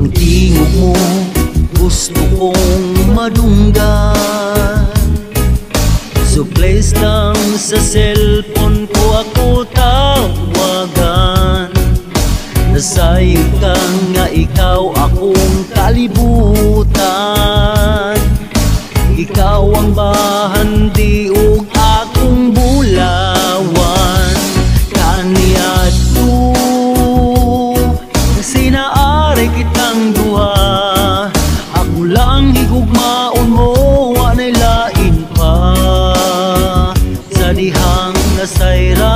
Ang tingog mo gusto kong madunggan. So please lang sa cellphone ko ako tawagan. Nasayod ka nga ikaw akong kalibutan. Ikaw ang bahandi ug akong bulawan. Kaniya to sinaari kitang duha. Ako lang higugmaon mo, wanay lain pa. Sa dihang nasayran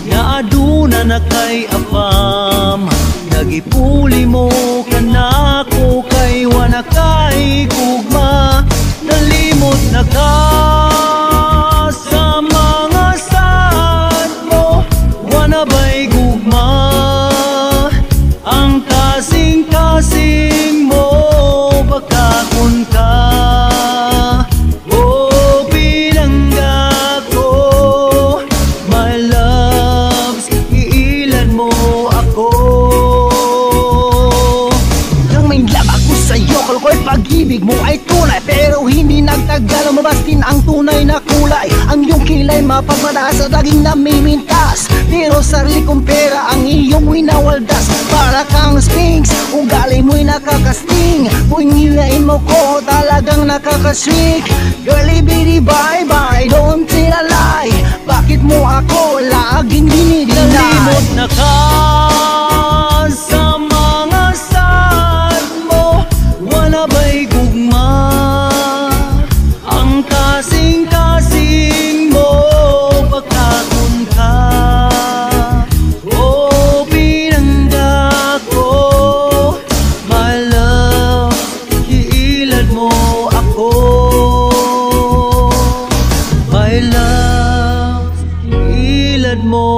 nga aduna na kay apam. Nagipuli mo kanako kay wana kay gugma. Nalimot na ka sa mga sad mo, wana ba'y gugma. Ang kasing-kasing mo bakakon ka. Oh, pinangga ko, my loves, iilan mo ako. Nang may love ako sa'yo, kalokoy pag-ibig mo ay tunay. Pero hindi nagtagal, lumabas din ang tunay na kulay. Ang iyong kilay mapagmataas sa daging namimintas. Pero sarili kong pera ang iyong winawaldas. Para kang sphinx, ugali mo'y nakakasting. Kung hilain mo ko, talagang nakakasweet. Girlie bitty bye bye, don't tell a lie. Bakit mo ako laging dinidinay? Nalimot na ka sa mga sad mo, wana ba'y gugma. Ang kasing-kasing mo bakakon ka. Oh, pinangga ko, my love, iilad mo ako. My love, iilad mo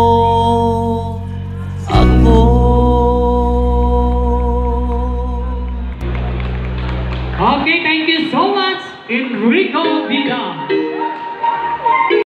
ako. Okay, thank you so much, Enrico Vidal.